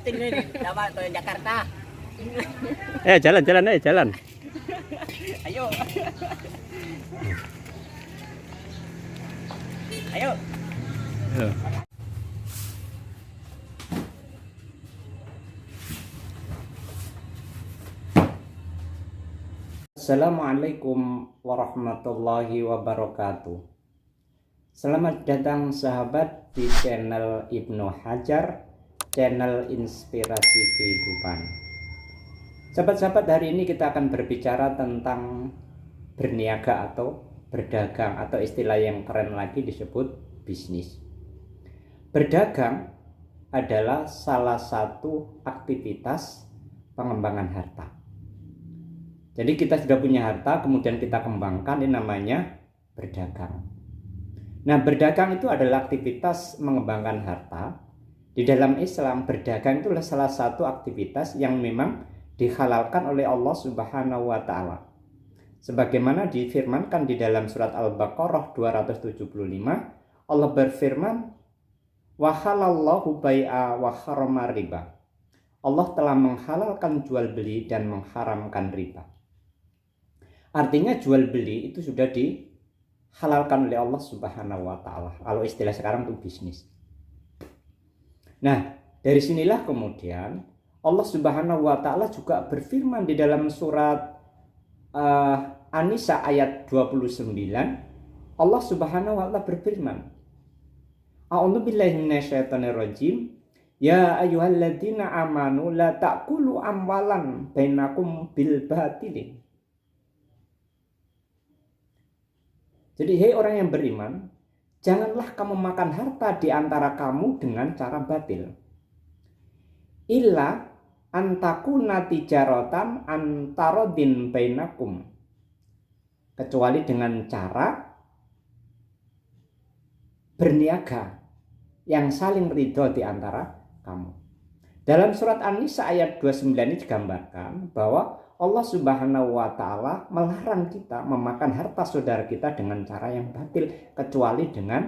Tinggal di apa tuh Jakarta. Jalan, jalan. Ayo. Ayo. Assalamualaikum warahmatullahi wabarakatuh. Selamat datang sahabat di channel Ibnu Hajar, channel inspirasi kehidupan. Sahabat-sahabat, hari ini kita akan berbicara tentang berniaga atau berdagang, atau istilah yang keren lagi disebut bisnis. Berdagang adalah salah satu aktivitas pengembangan harta. Jadi kita sudah punya harta, kemudian kita kembangkan, ini namanya berdagang. Nah, berdagang itu adalah aktivitas mengembangkan harta. Di dalam Islam, berdagang itu adalah salah satu aktivitas yang memang dihalalkan oleh Allah Subhanahu wa Ta'ala. Sebagaimana difirmankan di dalam surat Al-Baqarah 275, Allah berfirman, "Wa halallahu bai'a wa harrama riba." Allah telah menghalalkan jual beli dan mengharamkan riba. Artinya jual beli itu sudah dihalalkan oleh Allah Subhanahu wa Ta'ala. Kalau istilah sekarang itu bisnis. Nah, dari sinilah kemudian Allah Subhanahu wa Ta'ala juga berfirman di dalam surat An-Nisa ayat 29. Allah Subhanahu wa Ta'ala berfirman, A'udzu billahi minasyaitonir rajim. Ya ayyuhalladzina amanu la ta'kulu amwalan bainakum bil batili. Jadi, hei orang yang beriman, janganlah kamu makan harta di antara kamu dengan cara batil. Illa antakuna tijaratan antarodin bainakum. Kecuali dengan cara berniaga yang saling ridho di antara kamu. Dalam surat An-Nisa ayat 29 ini digambarkan bahwa Allah Subhanahu wa Ta'ala melarang kita memakan harta saudara kita dengan cara yang batil, kecuali dengan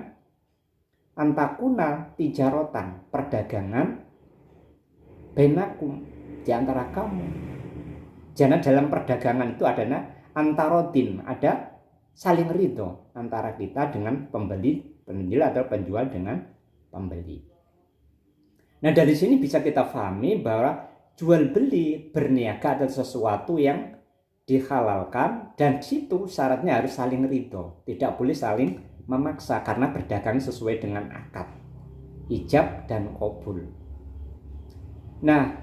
antakuna tijarotan, perdagangan bainakum, di antara kamu. Jangan dalam perdagangan itu ada antarodin, ada saling ridho antara kita dengan penjual atau penjual dengan pembeli. Nah, dari sini bisa kita pahami bahwa jual beli berniaga adalah sesuatu yang dihalalkan, dan situ syaratnya harus saling ridho, tidak boleh saling memaksa, karena berdagang sesuai dengan akad, ijab dan qabul. Nah,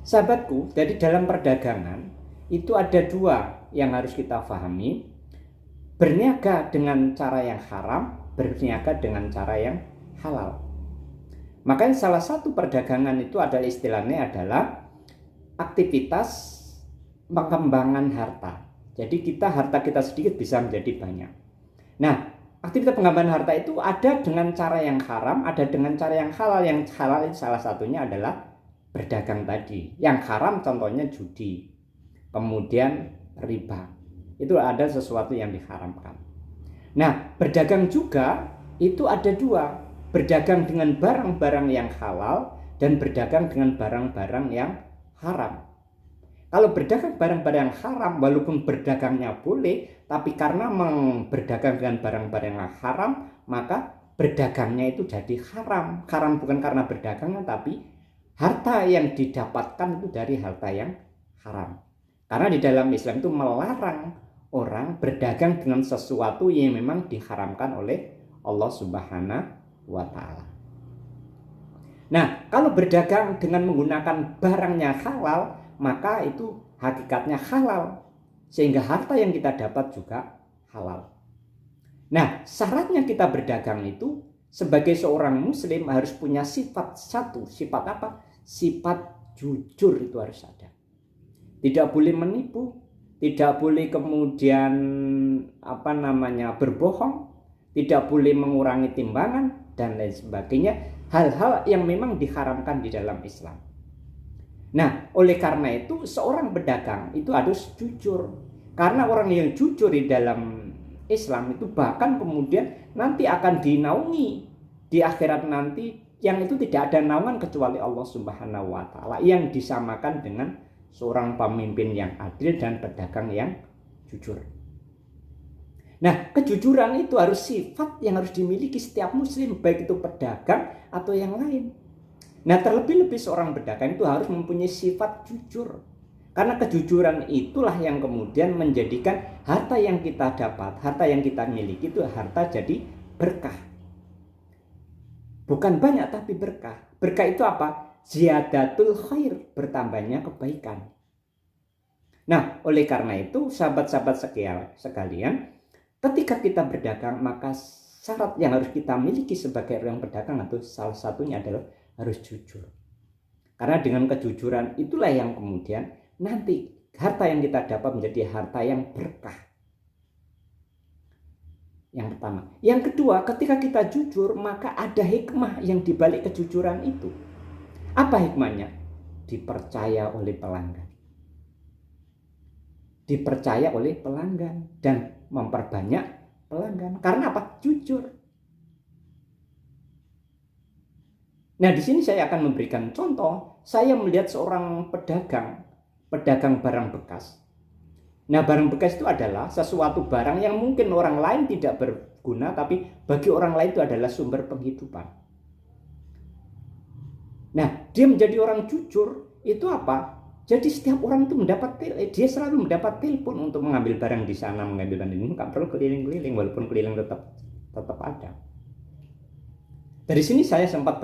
sahabatku, dari dalam perdagangan itu ada dua yang harus kita pahami: berniaga dengan cara yang haram, berniaga dengan cara yang halal. Makanya salah satu perdagangan itu adalah istilahnya adalah aktivitas pengembangan harta. Jadi harta kita sedikit bisa menjadi banyak. Nah, aktivitas pengembangan harta itu ada dengan cara yang haram, ada dengan cara yang halal. Yang halal salah satunya adalah berdagang tadi. Yang haram contohnya judi, kemudian riba. Itu ada sesuatu yang diharamkan. Nah, berdagang juga itu ada dua. Berdagang dengan barang-barang yang halal dan berdagang dengan barang-barang yang haram. Kalau berdagang barang-barang yang haram, walaupun berdagangnya boleh, tapi karena berdagang dengan barang-barang yang haram, maka berdagangnya itu jadi haram. Haram bukan karena berdagangnya, tapi harta yang didapatkan itu dari harta yang haram. Karena di dalam Islam itu melarang orang berdagang dengan sesuatu yang memang diharamkan oleh Allah Subhanahu wa Ta'ala. Nah, kalau berdagang dengan menggunakan barangnya halal, maka itu hakikatnya halal, sehingga harta yang kita dapat juga halal. Nah, syaratnya kita berdagang itu sebagai seorang muslim harus punya sifat satu. Sifat apa? Sifat jujur itu harus ada. Tidak boleh menipu, tidak boleh kemudian berbohong, tidak boleh mengurangi timbangan dan lain sebagainya, hal-hal yang memang diharamkan di dalam Islam. Nah, oleh karena itu seorang pedagang itu harus jujur. Karena orang yang jujur di dalam Islam itu bahkan kemudian nanti akan dinaungi di akhirat nanti yang itu tidak ada naungan kecuali Allah Subhanahu wa taala, yang disamakan dengan seorang pemimpin yang adil dan pedagang yang jujur. Nah, kejujuran itu harus sifat yang harus dimiliki setiap muslim, baik itu pedagang atau yang lain. Nah, terlebih-lebih seorang pedagang itu harus mempunyai sifat jujur. Karena kejujuran itulah yang kemudian menjadikan harta yang kita dapat, harta yang kita miliki itu harta jadi berkah. Bukan banyak tapi berkah. Berkah itu apa? Ziyadatul khair, bertambahnya kebaikan. Nah, oleh karena itu sahabat-sahabat sekalian, ketika kita berdagang, maka syarat yang harus kita miliki sebagai orang pedagang atau salah satunya adalah harus jujur. Karena dengan kejujuran itulah yang kemudian nanti harta yang kita dapat menjadi harta yang berkah. Yang pertama. Yang kedua, ketika kita jujur, maka ada hikmah yang dibalik kejujuran itu. Apa hikmahnya? Dipercaya oleh pelanggan. Dipercaya oleh pelanggan dan memperbanyak pelanggan. Karena apa? Jujur. Nah, di sini saya akan memberikan contoh. Saya melihat seorang pedagang barang bekas. Nah, barang bekas itu adalah sesuatu barang yang mungkin orang lain tidak berguna, tapi bagi orang lain itu adalah sumber penghidupan. Nah, dia menjadi orang jujur, itu apa? Jadi setiap orang itu dia selalu mendapat telepon untuk mengambil barang di sana, mengambil barang ini, nggak perlu keliling-keliling, walaupun keliling tetap ada. Dari sini saya sempat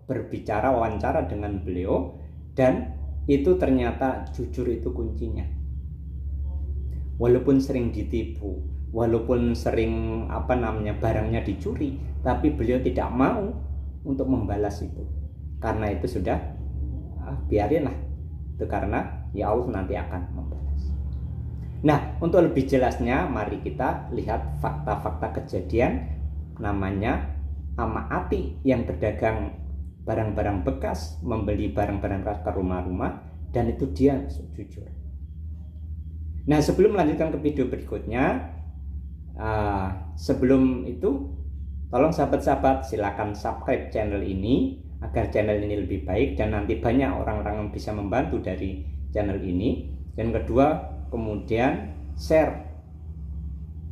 berbicara, wawancara dengan beliau, dan itu ternyata jujur itu kuncinya. Walaupun sering ditipu, walaupun sering barangnya dicuri, tapi beliau tidak mau untuk membalas itu. Karena itu sudah biarinlah. Itu karena ya Allah nanti akan membalas. Nah, untuk lebih jelasnya mari kita lihat fakta-fakta kejadian. Namanya Ama Ati yang berdagang barang-barang bekas, membeli barang-barang bekas ke rumah-rumah, dan itu dia jujur. Nah, sebelum melanjutkan ke video berikutnya, sebelum itu tolong sahabat-sahabat silakan subscribe channel ini agar channel ini lebih baik dan nanti banyak orang-orang yang bisa membantu dari channel ini. Dan kedua, kemudian share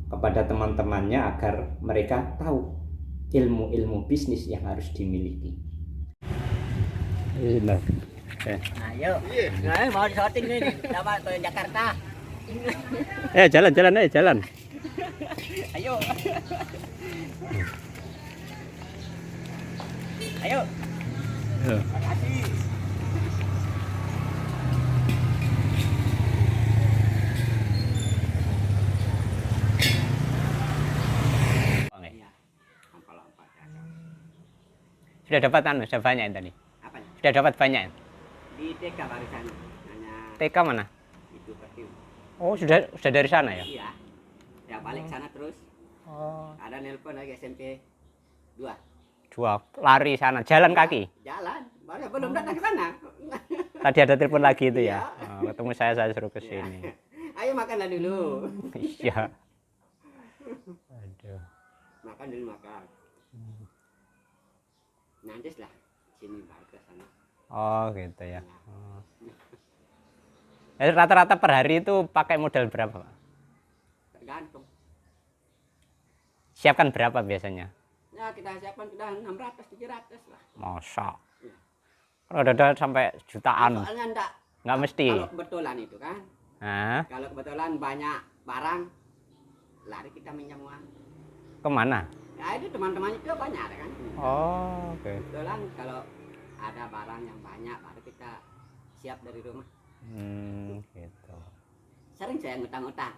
kepada teman-temannya agar mereka tahu ilmu-ilmu bisnis yang harus dimiliki. Nah, yuk. Nah, mau shooting nih, sama ke Jakarta. Jalan. Ayo. Ayo. Makasih. Sudah dapat sudah banyak tadi. Apa? Sudah dapat banyak. Di TK barusan. Hanya TK mana? itu Pertiu. Oh, sudah dari sana ya? Iya. Ya balik sana terus. Oh. Ada nelpon lagi SMP 2. Lari sana, jalan kaki. Jalan. Baru belum datang ke sana. Tadi ada telepon lagi itu ya. Iya. Oh, ketemu saya suruh ke sini. Ayo makanlah dulu. Iya. Aduh. Makan dulu makan. Nanti lah sini baru ke sana. Oh, gitu ya. Oh. Rata-rata per hari itu pakai modal berapa, Pak? Tergantung. Siapkan berapa biasanya? Ya kita siapkan sudah 600 700 lah. Masa? Ya. Kalau ada sampai jutaan. Soalnya Nggak mesti. Kalau kebetulan itu kan. Hah? Kalau kebetulan banyak barang, lari kita minjam uang. Kemana? Ya itu teman-teman itu banyak kan. Oh, oke. Kebetulan kalau ada barang yang banyak baru kita siap dari rumah. Gitu. Sering saya ngutang-ngutang.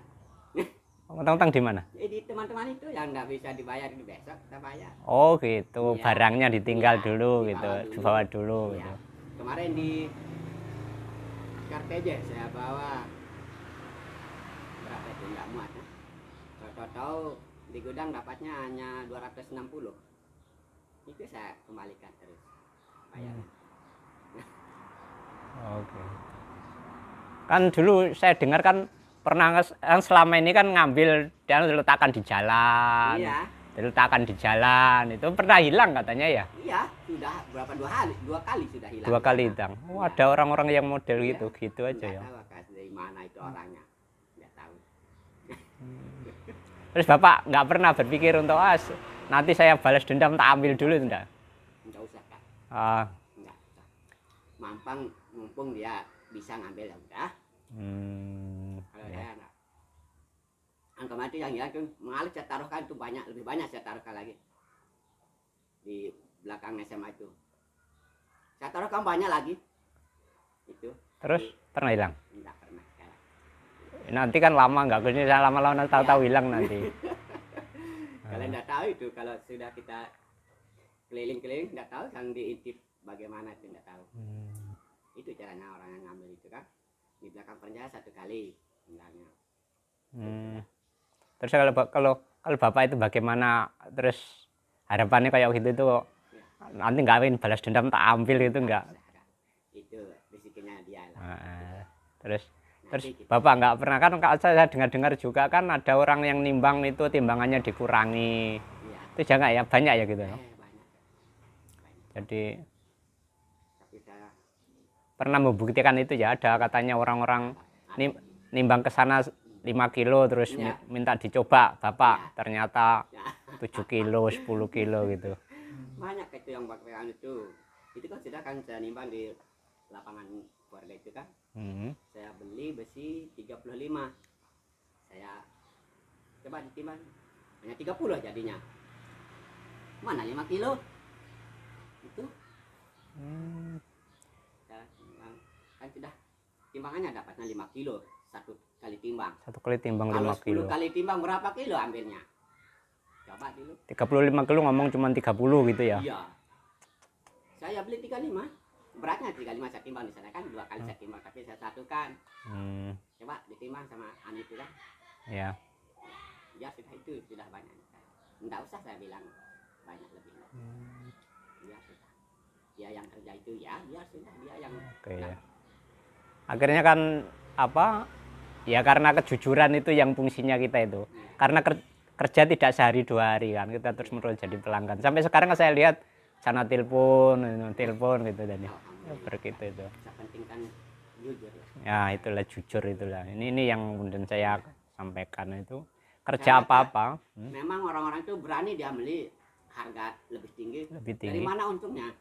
Ngutang-ngutang di mana? Jadi teman-teman itu yang nggak bisa dibayar di besok kita bayar. Oh, gitu. Iya. Barangnya ditinggal Iya, dulu dibawa gitu, dulu. dibawa dulu Iya. gitu. Kemarin di Karteje saya bawa berapa itu nggak muat ya. Tahu-tahu di gudang dapatnya hanya 260. Itu saya kembalikan terus bayar. Oke. Kan dulu saya dengar kan pernah kan selama ini kan ngambil dan letakkan di jalan. Iya. diletakkan di jalan itu pernah hilang katanya ya? Iya, sudah berapa dua kali sudah hilang. 2 kali hilang. Oh, ada orang-orang yang model Iya. gitu aja Nggak ya. tahu Kak, dari mana itu orangnya, nggak tahu. Terus Bapak nggak pernah berpikir untuk nanti saya balas dendam tak ambil dulu enggak? Nggak usah Kak, Ah, nggak usah. Mumpung dia bisa ngambil ya udah. Kalau ya. saya nggak. Angka mati yang hilang tuh mengalir saya taruhkan itu lebih banyak saya taruhkan lagi di belakang SMA itu. Saya taruhkan banyak lagi. Itu. Terus pernah hilang? Enggak pernah sekarang. Nanti kan lama nggak kunjung, saya lama-lama tahu-tahu hilang nanti. Kalian nggak tahu itu kalau sudah kita keliling-keliling nggak tahu yang diintip bagaimana itu nggak tahu. Itu caranya orang yang ngambil itu kan di belakang penjara 1 kali hilangnya. Terus kalau Bapak itu bagaimana, terus harapannya kayak gitu itu nanti nggak ingin balas dendam tak ambil itu enggak? Itu rezekinya dia lah. Terus Nanti kita- Bapak nggak pernah kan, saya dengar juga kan ada orang yang nimbang itu timbangannya dikurangi. Iya. Itu jangan ya, banyak ya gitu. Banyak. Jadi Tapi saya pernah membuktikan itu ya, ada katanya orang-orang nimbang ke sana 5 kilo terus Ya. minta dicoba Bapak, Ya. ternyata ya, 7 kilo, 10 kilo gitu. banyak itu yang bakalan itu kan sudah kan saya nimbang di lapangan keluarga itu kan. Saya beli besi 35, saya coba ditimbang hanya 30 jadinya, mana 5 kilo itu. Saya timbang, kan sudah timbangannya dapatnya 5 kilo satu kali timbang. Satu kali timbang Kalau 5 kilo. 10 kali timbang berapa kilo ambilnya? Coba dulu. 35 kilo ngomong cuma 30 gitu ya. Iya. Saya beli 35. Beratnya 35 saya timbang di sana kan 2 kali saya timbang, tapi saya satukan. Coba ditimbang sama Ani itu kan. Ya. Ya sudah itu sudah banyak. Enggak usah saya bilang banyak lebih. Ya sudah. Dia yang kerja itu ya, biar sudah dia yang. Oke ya. Akhirnya kan ya karena kejujuran itu yang fungsinya kita itu. Karena kerja tidak sehari 2 hari kan, kita terus menerus jadi pelanggan. Sampai sekarang saya lihat sana telepon gitu dan ya, begitu itu. Yang penting kan jujur ya. Ya itulah jujur itulah. Ini yang kemudian saya sampaikan itu kerja apa-apa. Memang orang-orang itu berani dia beli harga lebih tinggi. Dari tinggi. mana untungnya?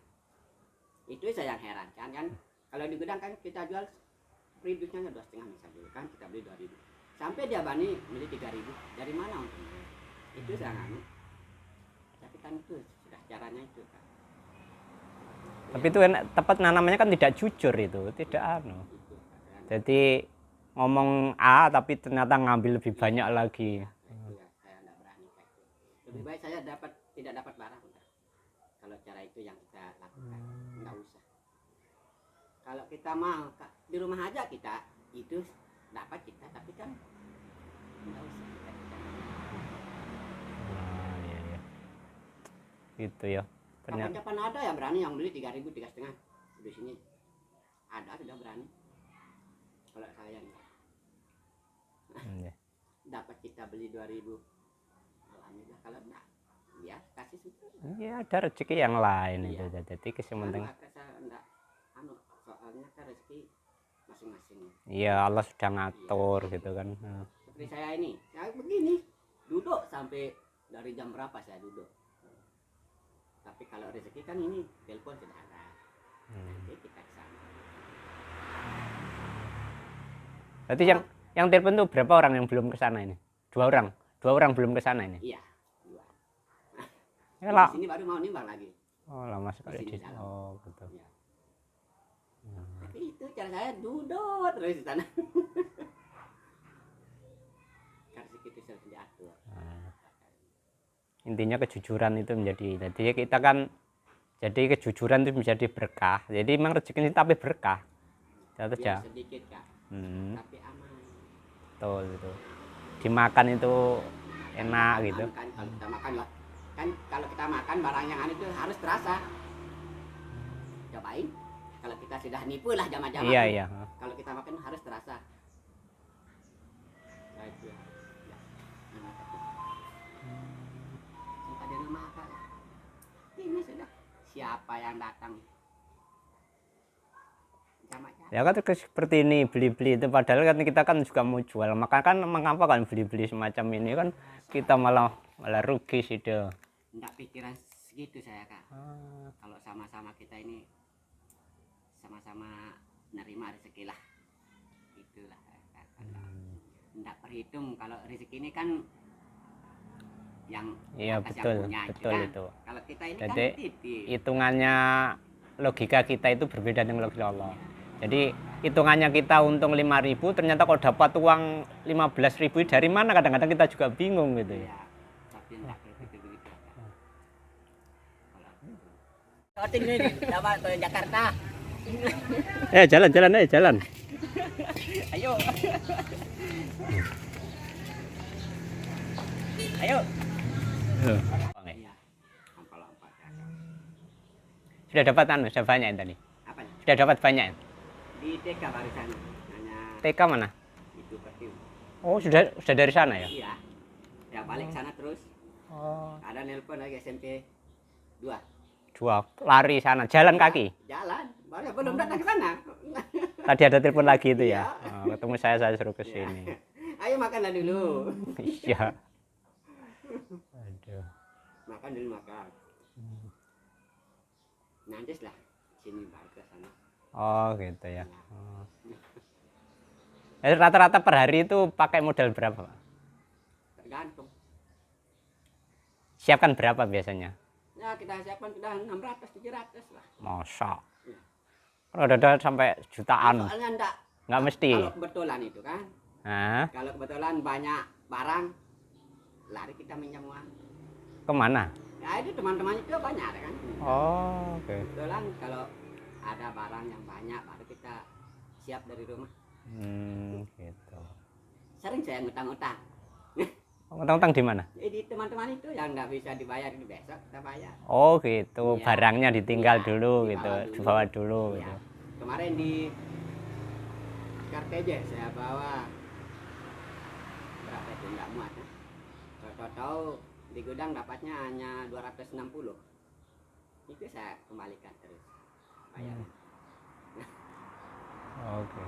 Itu saya yang heran kan. Kalau di gudang kan kita jual reduce-nya 2,5 misal dulu kan kita beli 2.000. Sampai dia bani beli 3.000. Dari mana untungnya? Itu saya nganu. Tapi kan itu sudah caranya itu kan. Tapi itu tepat namanya kan tidak jujur itu, tidak anu. Itu, kan. Jadi ngomong A tapi ternyata ngambil lebih banyak lagi. Itu ya, saya tidak berani kayak itu. Lebih baik saya tidak dapat barang udah. Kalau cara itu yang kita lakukan, nggak usah. Kalau kita mau di rumah aja kita itu dapat kita, tapi kan nggak usah kita. Iya. Gitu ya. Ternyata Kapan-kapan ada yang berani yang beli 3.000, 3,5 di sini. Ada sudah berani. Kalau saya enggak. ya. Dapat kita beli 2.000. Alhamdulillah, kalau enggak ya kasih situ. Ya ada rezeki yang lain itu. Iya. Jadi penting. Saya enggak soalnya kan rezeki masing-masing. Iya, Allah sudah ngatur gitu kan. Seperti saya ini, saya begini duduk sampai dari jam berapa saya duduk. Tapi kalau rezeki kan ini telepon sudah ada. Nanti kita ke sana. Berarti yang telepon tuh berapa orang yang belum ke sana ini? 2 orang. 2 orang belum ke sana ini. Iya, 2. Ya lah. Di sini baru mau nimbang lagi. Oh, lama sekali Di di. sini dalam. Oh, gitu. Ya. Tapi itu cara saya duduk terus di sana. Karena itu sudah diatur. Intinya kejujuran itu menjadi. Jadi kita kan kejujuran itu menjadi berkah. Jadi memang rezeki ini tapi berkah. Terus Ya ya. sedikit Kak, tapi aman. Betul itu. Dimakan itu enak gitu. Kan kalau kita makan lah, kan kalau kita makan barang yang aneh itu harus terasa. Cobain. Kalau kita sudah nipu lah jama-jama. Iya. Kalau kita makan harus terasa. Nah, itu. Ya. Nah, ini sudah siapa yang datang sama aja. Ya kan seperti ini beli-beli itu, padahal kan kita kan juga mau jual, maka kan mengapa kan beli-beli semacam ini kan kita malah rugi sih deh. Enggak pikiran segitu saya kak. Kalau sama-sama kita ini sama-sama nerima rezeki lah, itulah. Enggak perhitung kalau rezeki ini kan yang Iya atas betul, yang punya betul kan. itu. Kalau kita ini Jadi kan titip. hitungannya logika kita itu berbeda dengan logika Allah. Jadi hitungannya kita untung 5.000, ternyata kalau dapat uang 15.000 dari mana, kadang-kadang kita juga bingung gitu ya. Ya, tapi enggak berpikir begitu. Kalau tinggal ini, coba ke Jakarta. Jalan. Ayo. Ayo. Iya. Lompat-lompat. Sudah dapat sudah banyak tadi. Apa nih? Sudah dapat banyak. Di TK barusan. Hanya TK mana? itu pertiu. Oh, sudah dari sana ya? Iya. Ya balik sana terus. Oh. Ada nelpon lagi SMP 2. Dua lari sana, jalan kaki. Jalan. Baru belum datang ke sana. Tadi ada telepon lagi itu ya. Iya. Oh, ketemu saya suruh ke sini. Ayo makanlah dulu. Iya. Aduh. Makan dulu makan. Nanti lah sini baru ke sana. Oh, gitu ya. Oh. Rata-rata per hari itu pakai modal berapa, Pak? Tergantung. Siapkan berapa biasanya? Ya kita siapkan sudah 600 700 lah. Masa? Iya. Kalau ada sampai jutaan. Soalnya Nggak mesti. kalau kebetulan itu kan. Hah? Kalau kebetulan banyak barang, lari kita minjam uang. Kemana? Ya itu teman-teman itu banyak ada kan. Oh, oke. Kebetulan kalau ada barang yang banyak baru kita siap dari rumah. Gitu. Sering saya ngutang-ngutang. Utang-utang di mana? Di teman-teman itu yang nggak bisa dibayar ini besok kita bayar. Oh, gitu. Iya. Barangnya ditinggal Iya, dulu dibawa gitu, dulu. dibawa dulu Iya. gitu. Kemarin di Karteje saya bawa berapa itu nggak muat ya. Tahu-tahu di gudang dapatnya hanya 260. Itu saya kembalikan terus bayarnya. Oke.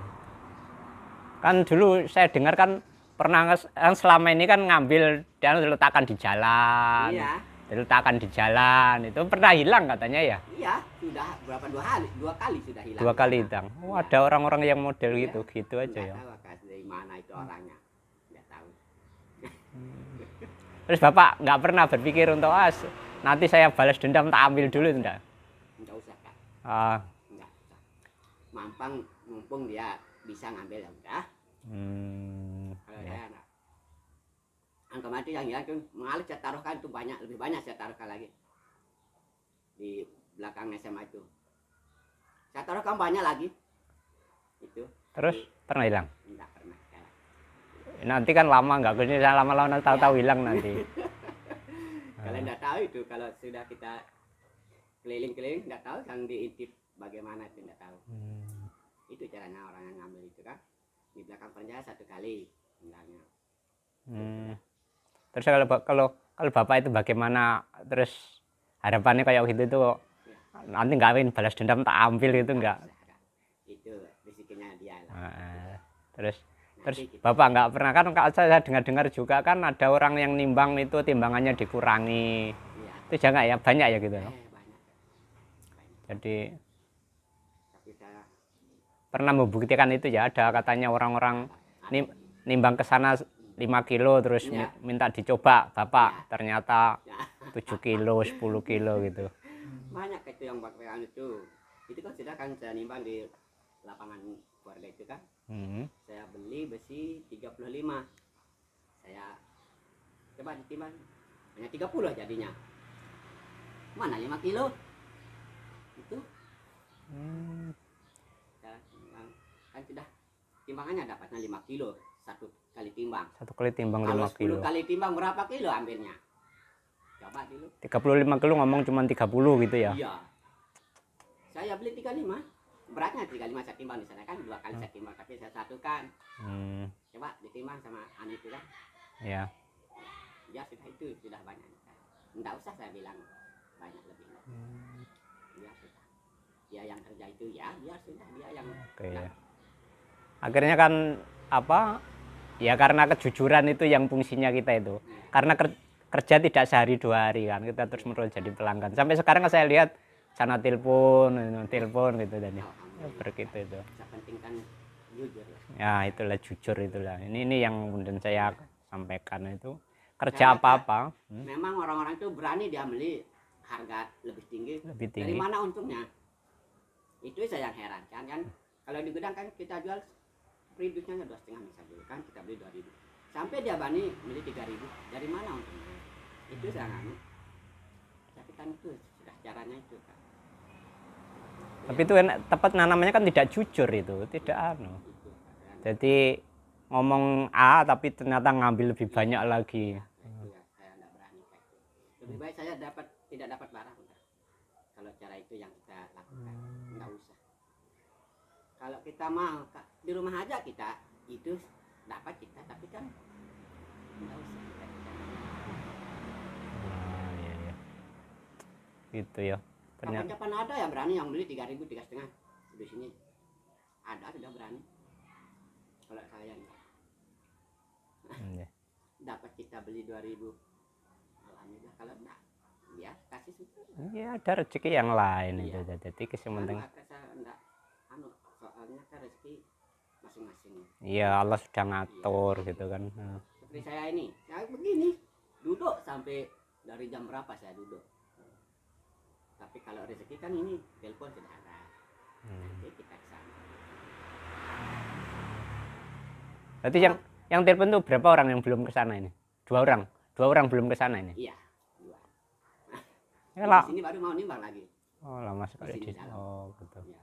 Kan dulu saya dengar kan pernah kan selama ini kan ngambil dan diletakkan di jalan. Iya. Diletakkan di jalan. Itu pernah hilang katanya ya? Iya, sudah berapa dua kali sudah hilang. 2 kali hilang. Oh, Iya. ada orang-orang yang model Iya. gitu aja ya. Nggak tahu Kak, dari mana itu orangnya. Nggak tahu. Terus Bapak nggak pernah berpikir untuk nanti saya balas dendam tak ambil dulu itu enggak? Nggak usah Kak. Ah, Nggak usah. Mumpung dia bisa ngambil ya udah. Kalau ya. saya enggak. Kemarin itu yang hilang tuh mengalir saya taruhkan itu banyak, lebih banyak saya taruhkan lagi di belakang SMA itu. Saya taruhkan banyak lagi. Itu. Terus pernah hilang? Enggak pernah. Nanti kan lama nggak kesini, lama-lama tahu-tahu hilang nanti. Kalian enggak tahu itu kalau sudah kita keliling-keliling enggak tahu yang diintip bagaimana itu enggak tahu. Itu caranya orang yang ngambil itu kan di belakang penjara 1 kali hilangnya. Terus kalau Bapak itu bagaimana, terus harapannya kayak gitu itu nanti nggak ingin balas dendam tak ambil itu enggak? Itu rezekinya dia lah. Terus Bapak nggak pernah kan, saya dengar juga kan ada orang yang nimbang itu timbangannya dikurangi. Iya. Itu jangan ya, banyak ya gitu. Banyak. Jadi Tapi saya pernah membuktikan itu ya, ada katanya orang-orang nimbang ke sana 5 kilo terus Iya. minta dicoba Bapak, Iya. ternyata ya, 7 kilo 10 kilo gitu. banyak itu yang pakai itu. Itu kan sudah kan saya nimbang di lapangan keluarga itu kan. Saya beli besi 35. Saya coba ditimbang hanya 30 jadinya. Mana 5 kilo? Itu. Saya timbang. Kan sudah timbangannya dapatnya 5 kilo 1 kali timbang. 1 kali timbang Kalau 5 kilo. 10 kali timbang berapa kilo ambilnya? Coba dulu. 35 kilo ngomong cuma 30 gitu ya. Iya. Saya beli 35. Beratnya 35 saya timbang di sana kan 2 kali saya timbang tapi saya satukan. Coba ditimbang sama anu itu kan. Ya. Ya sudah itu sudah banyak. Enggak usah saya bilang banyak lebih. Ya sudah, dia yang kerja itu ya biar sudah dia yang Oke, ya. Akhirnya kan apa ya, karena kejujuran itu yang fungsinya kita itu, karena kerja tidak sehari 2 hari kan, kita terus menerus jadi pelanggan sampai sekarang saya lihat sana telepon gitu dan ya, begitu itu yang penting kan jujur lah. ya, itulah jujur itulah, ini yang kemudian saya sampaikan itu kerja apa-apa Memang orang-orang itu berani dia beli harga lebih tinggi. lebih Dari tinggi. mana untungnya? Itu saya yang heran kan. Kalau di gudang kan kita jual ribunya 2,5 misal dulu kan, kita beli 2.000. Sampai dia bani beli 3.000. Dari mana untungnya? Itu saya nganu. Tapi kan itu sudah caranya itu kan. Tapi itu tepat namanya kan tidak jujur, itu tidak anu. Itu, kan. Jadi ngomong A tapi ternyata ngambil lebih banyak lagi. Itu ya, saya tidak berani kayak itu. Lebih baik saya tidak dapat barang udah. Kalau cara itu yang kita lakukan, nggak usah. Kalau kita mau di rumah aja kita itu dapat kita, tapi kan nggak usah kita. Iya, iya. Gitu ya. Ternyata Kapan-kapan ada yang berani yang beli 3.000, 3,5 di sini. Ada sudah berani. Kalau saya enggak. iya. Dapat kita beli 2.000. Alhamdulillah, kalau enggak ya kasih situ. Ya ada rezeki yang lain Iya. itu. Jadi kesementing Enggak soalnya kan rezeki masing-masing. iya, Allah sudah ngatur gitu kan. Seperti saya ini, saya begini duduk sampai dari jam berapa saya duduk. Tapi kalau rezeki kan ini telepon sudah ada. Nanti kita ke sana. Berarti yang telepon tuh berapa orang yang belum ke sana ini? 2 orang. 2 orang belum ke sana ini. Iya, 2. Ya lah. Di sini baru mau nimbang lagi. Oh, lama sekali Di di. sini dalam. Oh, betul. Ya.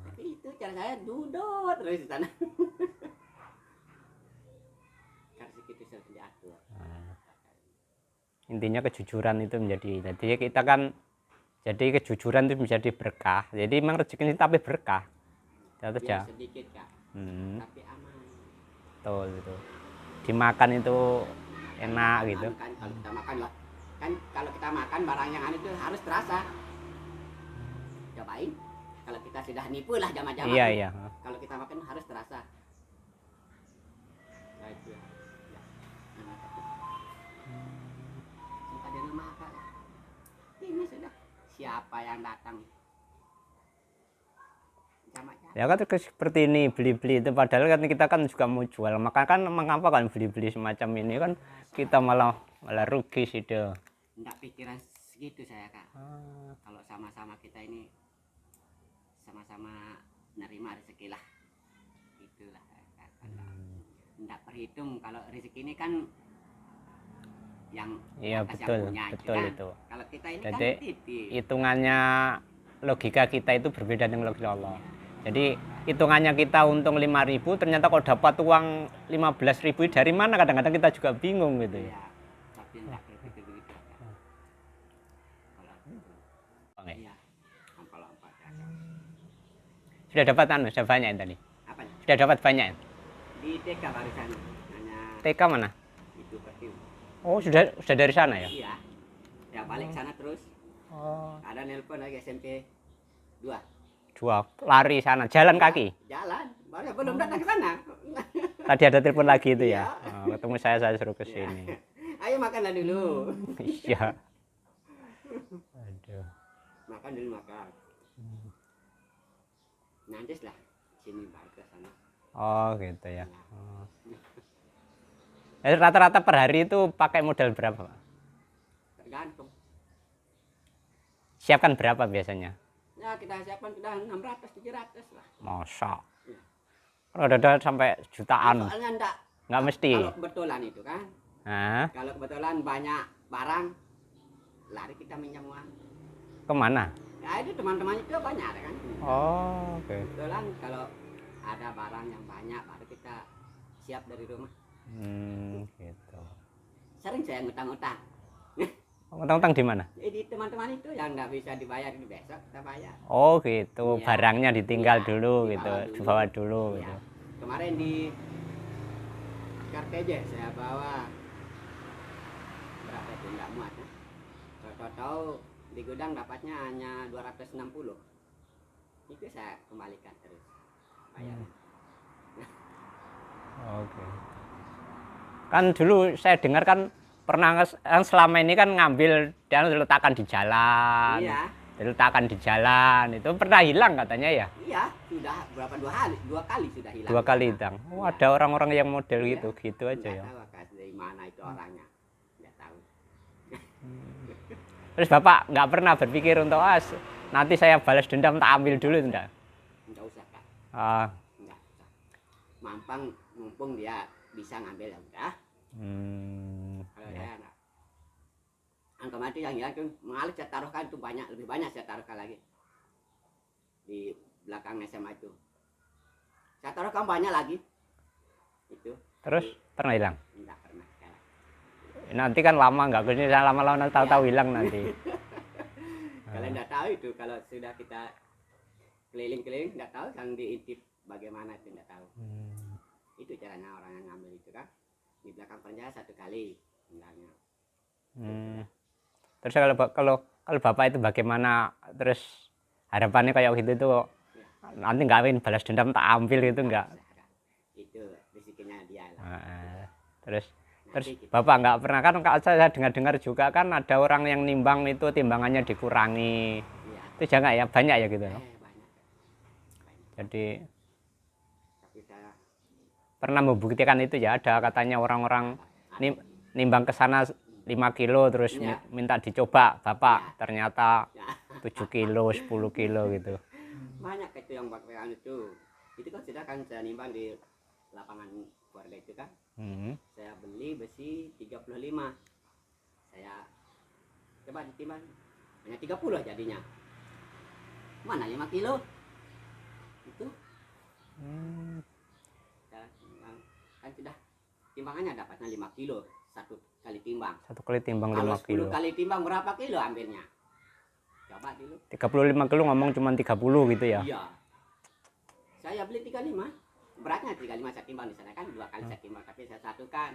Tapi itu cara saya duduk terus di sana. Karena itu sudah diatur. Intinya kejujuran itu menjadi, jadi kita kan, jadi kejujuran itu menjadi berkah. Jadi memang rezeki ini tapi berkah. Terus Ya, ya. sedikit kak, tapi aman. Betul itu. Dimakan itu enak gitu. Kan kalau kita makan loh, kan kalau kita makan barang yang itu harus terasa. Cobain. Kalau kita sudah nipu lah jama-jama. Iya, tuh. iya. Kalau kita makan harus terasa. Nah, itu ya. Ya. Nah, tapi. Kita ada nama makan. Ini sudah. Siapa yang datang? Jama-jama. Ya kan seperti ini, beli-beli itu padahal kan kita kan juga mau jual. Maka kan mengapa kan beli-beli semacam ini kan kita malah rugi sih deh. Enggak pikiran segitu saya kak. Kalau sama-sama kita ini sama-sama nerima rezeki lah, itulah. Enggak perhitung kalau rezeki ini kan yang Iya, atas betul, yang punya betul kan. itu. Kalau kita ini Jadi, kan titip. Hitungannya logika kita itu berbeda dengan logika Allah. Jadi hitungannya kita untung 5.000, ternyata kalau dapat uang 15.000 dari mana, kadang-kadang kita juga bingung gitu ya. Iya, tapi enggak berpikir begitu. Kak. Kalau itu, Oke. iya, lompat-lompat ya. Sudah dapat sudah banyak tadi. Apa nih? Sudah dapat banyak. Di TK barisan hanya TK mana? itu pertiu. Oh, sudah dari sana ya? Iya. Ya balik sana terus. Oh. Ada nelpon lagi SMP 2. 2 lari sana, jalan kaki. Jalan, baru belum datang ke sana. Tadi ada telepon lagi itu ya. Iya. Oh, ketemu saya suruh ke sini. Ayo makanlah dulu. Iya. Aduh. Makan dulu makan. Nanti lah sini baru ke sana. Oh, gitu ya. Oh. Rata-rata per hari itu pakai modal berapa, Pak? Tergantung. Siapkan berapa biasanya? Ya kita siapkan sudah 600 700 lah. Masa? Iya. Kalau ada sampai jutaan. Soalnya enggak. Nggak mesti. Kalau kebetulan itu kan. Hah? Kalau kebetulan banyak barang, lari kita minjam uang. Kemana? Ya itu teman-teman itu banyak kan. Oh, oke. Kebetulan kalau ada barang yang banyak baru kita siap dari rumah. Gitu. Sering saya ngutang-ngutang. Utang-utang di mana? Jadi teman-teman itu yang nggak bisa dibayar ini besok kita bayar. Oh, gitu. Iya. Barangnya ditinggal Iya, dulu dibawa gitu, dulu. dibawa dulu Iya. gitu. Kemarin di Karteje saya bawa berapa itu nggak muat ya. Tahu-tahu di gudang dapatnya hanya 260. Itu saya kembalikan terus bayarnya. Oke. Kan dulu saya dengar kan pernah kan selama ini kan ngambil dan diletakkan di jalan. Iya. Diletakkan di jalan itu pernah hilang katanya ya? Iya, sudah berapa 2 kali sudah hilang. 2 kali hilang. Oh, Iya. ada orang-orang yang model Iya. gitu aja Nggak ya. tahu dari mana itu orangnya, nggak tahu. Terus Bapak nggak pernah berpikir untuk nanti saya balas dendam tak ambil dulu enggak? Nggak usah Kak, Ah, nggak usah. Mumpung dia bisa ngambil ya udah. Kalau ya. saya enggak. Angka mati yang hilang tuh mengalir saya taruhkan tuh banyak, lebih banyak saya taruhkan lagi di belakang SMA itu. Saya taruhkan banyak lagi. Itu. Terus pernah hilang? Enggak pernah sekarang. Nanti kan lama nggak gini lama-lama nanti tahu-tahu hilang nanti. Kalian enggak tahu itu kalau sudah kita keliling-keliling enggak tahu yang diintip bagaimana itu enggak tahu. Itu caranya orang yang ngambil itu kan. Di belakang penjara 1 kali hilangnya. Terus kalau Bapak itu bagaimana terus harapannya kayak gitu tuh nanti nggak ingin balas dendam tak ambil itu enggak? Itu rezekinya dia lah. Terus Nanti kita- Bapak nggak pernah kan saya dengar juga kan ada orang yang nimbang itu timbangannya dikurangi. Iya. Itu jangan ya banyak ya gitu. Banyak. Jadi Tapi saya pernah membuktikan itu ya ada katanya orang-orang nimbang ke sana 5 kilo terus Iya. minta dicoba Bapak Iya. ternyata ya, 7 kilo 10 kilo gitu. banyak itu yang pakai itu. Itu kan sudah kan saya nimbang di lapangan keluarga itu kan. Saya beli besi 35. Saya coba ditimbang hanya 30 jadinya. Mana 5 kilo? Itu saya timbang. Kan sudah timbangannya dapatnya 5 kilo 1 kali timbang. 1 kali timbang Kalau 5 kilo. 10 kali timbang berapa kilo ambilnya? Coba dulu. 35 kilo ngomong cuma 30 gitu ya. Iya. Saya beli 35. Beratnya 35 saya timbang di sana kan 2 kali saya timbang tapi saya satukan.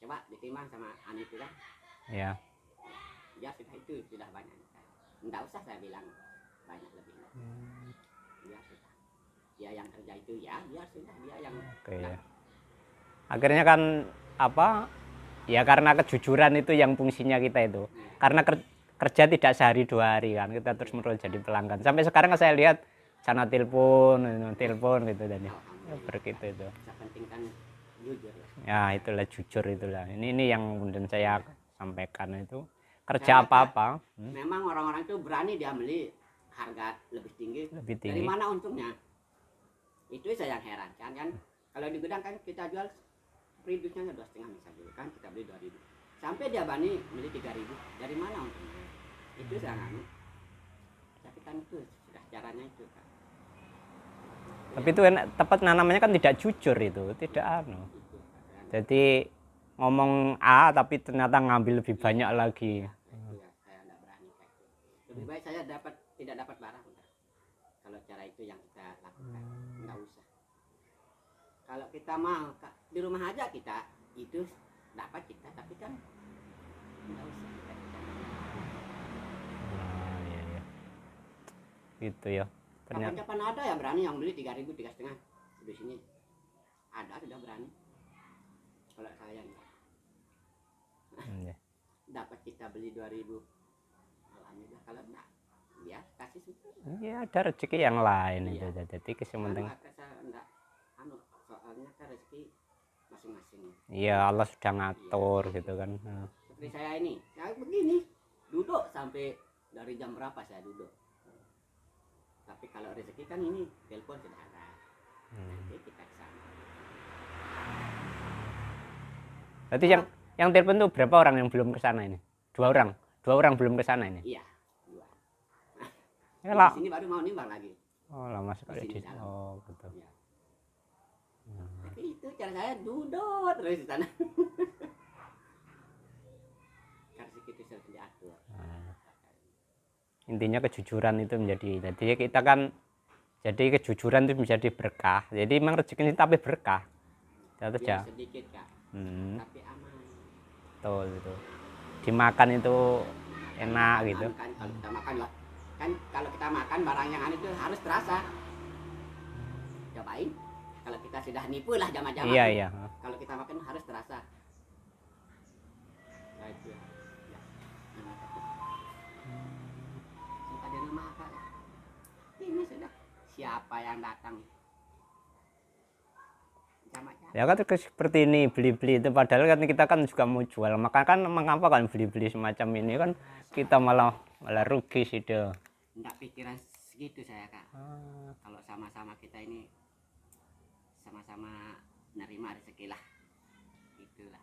Coba ditimbang sama Ani itu kan. Ya. Ya sudah itu sudah banyak. Enggak usah saya bilang banyak lebih. Ya sudah. Dia yang kerja itu ya biar sudah dia yang. Oke ya. Akhirnya kan apa? Ya karena kejujuran itu yang fungsinya kita itu. Karena kerja tidak sehari 2 hari kan kita terus menerus jadi pelanggan. Sampai sekarang saya lihat sana telepon gitu dan ya begitu itu. Yang penting kan jujur lah. Ya itulah jujur itulah. Ini yang kemudian saya sampaikan itu kerja Saya apa-apa Memang orang-orang itu berani dia beli harga lebih tinggi. lebih Dari tinggi. mana untungnya? Itu saya yang heran kan. Kalau di gudang kan kita jual produksinya 2,5 bisa dulu kan kita beli 2.000. Sampai dia bani beli 3.000. Dari mana untungnya? Itu saya nganu. Tapi kan itu sudah caranya itu kan. Tapi itu tepat namanya kan tidak jujur itu, tidak anu. Itu kan. Jadi ngomong A tapi ternyata ngambil lebih banyak lagi. Itu ya saya tidak berani kayak itu. Lebih baik saya tidak dapat barang udah. Kalau cara itu yang kita lakukan, nggak usah. Kalau kita mau di rumah aja kita itu dapat kita, tapi kan nggak usah kita. Iya, iya. Gitu ya. Ternyata Kapan-kapan ada yang berani yang beli 3.000 3,5 di sini. Ada sudah berani. Kalau saya enggak. iya. Dapat kita beli 2.000. Alhamdulillah kalau enggak ya kasih situ. Ya ada rezeki yang lain Iya. itu. Jadi kesementing Enggak soalnya kan rezeki masing-masing. iya Allah sudah ngatur gitu kan. Seperti saya ini, saya begini duduk sampai dari jam berapa saya duduk. Tapi kalau rezeki kan ini telepon sudah ada. Nanti kita ke sana. Berarti yang telepon tuh berapa orang yang belum ke sana ini? 2 orang. 2 orang belum ke sana ini. Iya, 2. Ya lah. Di sini baru mau nimbang lagi. Oh, lama sekali Di di. sini dalam. Oh, betul. Iya. Tapi itu cara saya duduk terus di sana. Karena itu sudah diatur. Intinya kejujuran itu menjadi. Jadi kita kan jadi kejujuran itu menjadi berkah. Jadi memang rezeki ini tapi berkah. Terus ya. Sedikit Kak, tapi aman. Betul itu. Dimakan itu enak gitu. Kan kalau kita makan lah, kan kalau kita makan barang yang itu harus terasa. Cobain. Kalau kita sudah nipu lah jama-jama. Iya, iya. Kalau kita makan harus terasa. Nah, itu ya. Ya. Suka dia makan. Ini sudah siapa yang datang? Jama-jama. Ya kan seperti ini beli-beli itu padahal kan kita kan juga mau jual. Maka kan mengapa kan beli-beli semacam ini kan kita malah rugi sih deh. Enggak pikiran segitu saya, Kak. Kalau sama-sama kita ini sama-sama nerima rezeki lah. Itulah.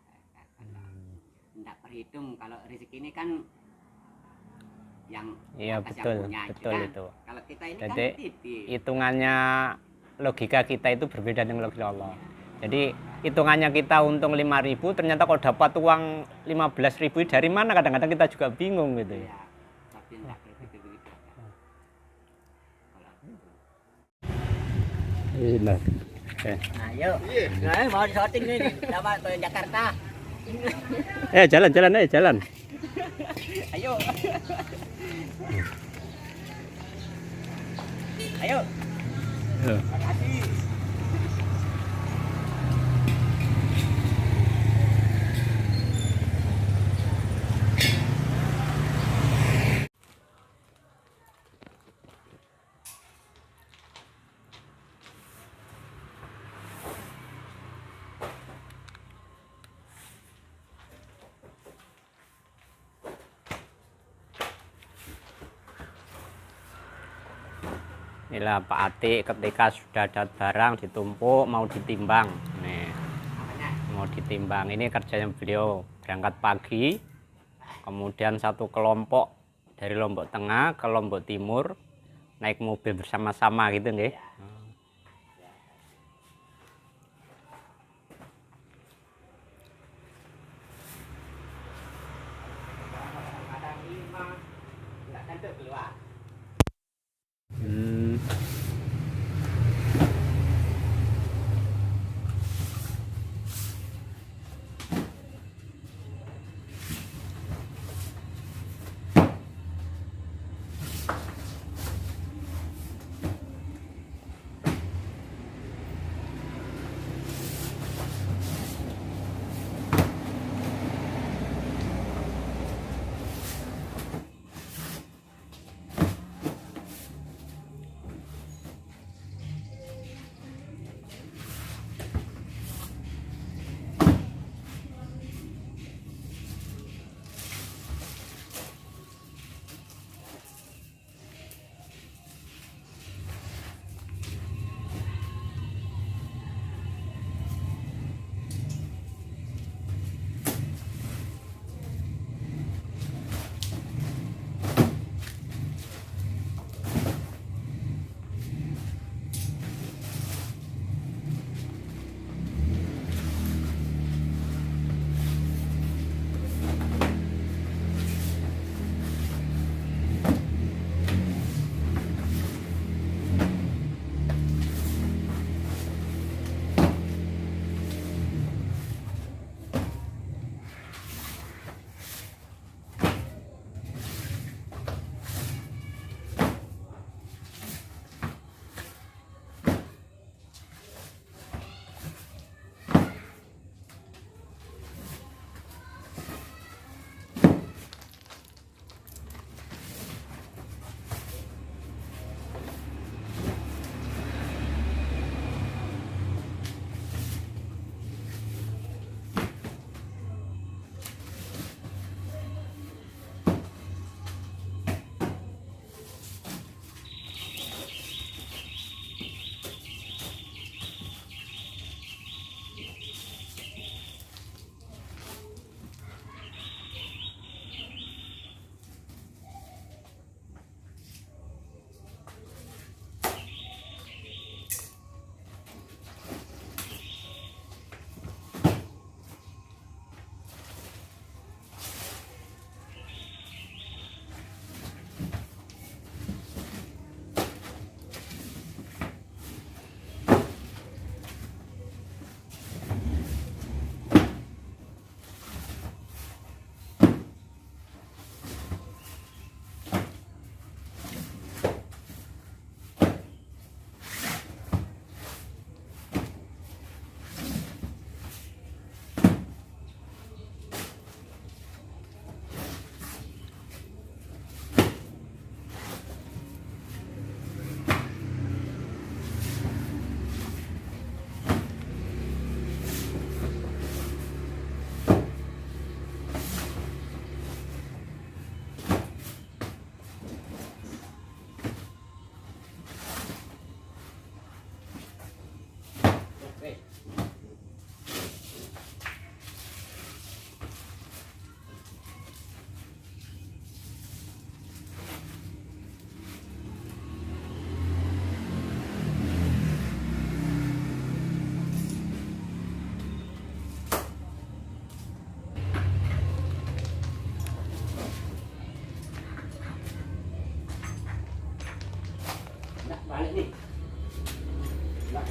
Enggak perhitung kalau rezeki ini kan yang Iya atas betul, yang punya betul kan. itu. Kalau kita ini Jadi kan titip. hitungannya logika kita itu berbeda dengan logika Allah. Jadi hitungannya kita untung 5.000 ternyata kalau dapat uang 15.000 dari mana kadang-kadang kita juga bingung gitu ya. Ya, tapi enggak berpikir begitu. Iya. Nah, yuk. Nah, mau di shooting nih sama ke Jakarta. Jalan, jalan. Ayo. Ayo. Makasih. Inilah Pak Atik ketika sudah ada barang ditumpuk mau ditimbang. Nih, mau ditimbang. Ini kerjanya beliau berangkat pagi, kemudian satu kelompok dari Lombok Tengah ke Lombok Timur naik mobil bersama-sama gitu nggih. Ada 5 enggak tentu keluar.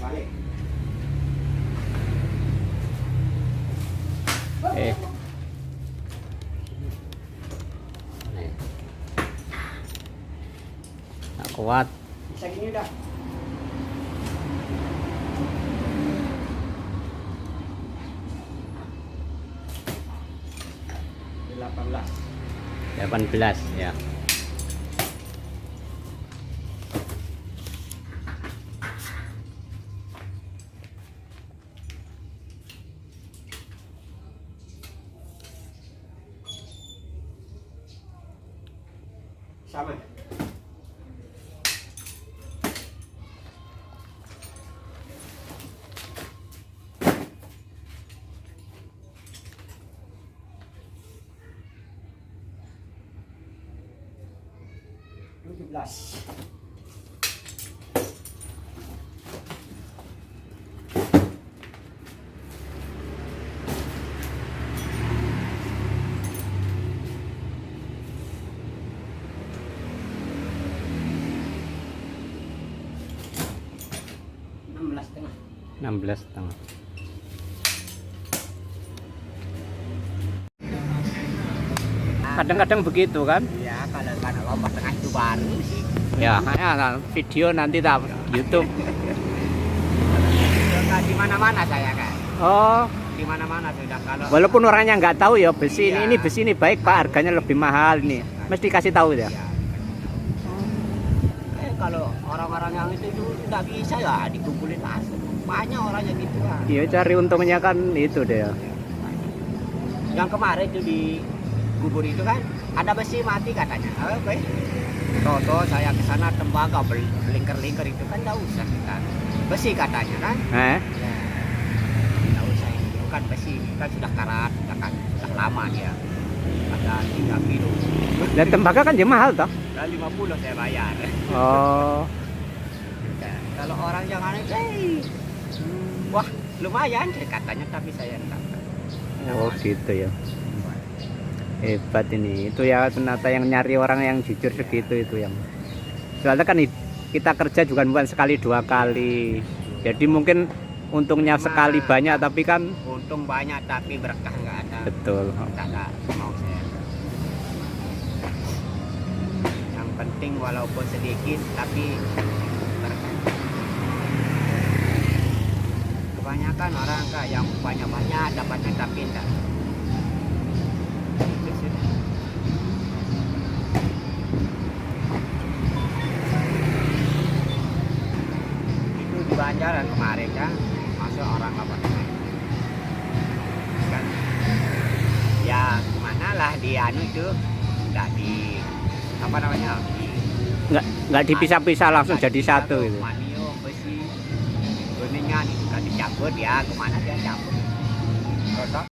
balik. Nggak kuat. Bisa gini udah. Di 18. 18 ya. Sama. Tujuh belas. Setengah. 16,5. Kadang-kadang begitu kan? Ya kalau lompat tengah itu baru sih. Ya, video nanti tak YouTube. Di mana-mana saya kan. Oh, Di mana-mana sudah kalau. walaupun orangnya nggak tahu ya besi Iya. ini besi ini baik Pak, harganya lebih mahal ini. Mesti kasih tahu ya. Ya. Kalau orang-orang yang itu nggak bisa ya dikumpulin langsung. Banyak orangnya gitu kan. Iya, cari untungnya kan itu deh. Yang kemarin itu di kubur itu kan ada besi mati katanya. Oke. Toto saya ke sana tembaga belingker-lingker itu kan enggak usah kita. Besi katanya kan. Eh? Ya. Enggak usah itu kan besi kan sudah karat, sudah lama dia. Ada 3 kilo. Dan tembaga kan dia mahal toh. Dan 50 saya bayar. Oh. Ya, kalau orang yang aneh, wah lumayan katanya tapi saya enggak. Oh gitu ya. Hebat ini. Itu ya ternyata yang nyari orang yang jujur segitu itu yang. Soalnya kan kita kerja juga bukan sekali 2 kali. Jadi mungkin untungnya sekali banyak tapi kan Untung banyak tapi berkah enggak ada. betul. Enggak mau saya. Yang penting walaupun sedikit tapi berkah. Kebanyakan orang kak yang banyak-banyak dapatnya tapi enggak. Itu sudah. Itu di Banjaran kemarin kan, masa orang dapat kan? Ya gimana lah di anu itu, enggak di apa namanya? Nggak dipisah-pisah langsung jadi satu gitu. Manio besi kuningan itu kan dicabut ya, kemana dia cabut. Terus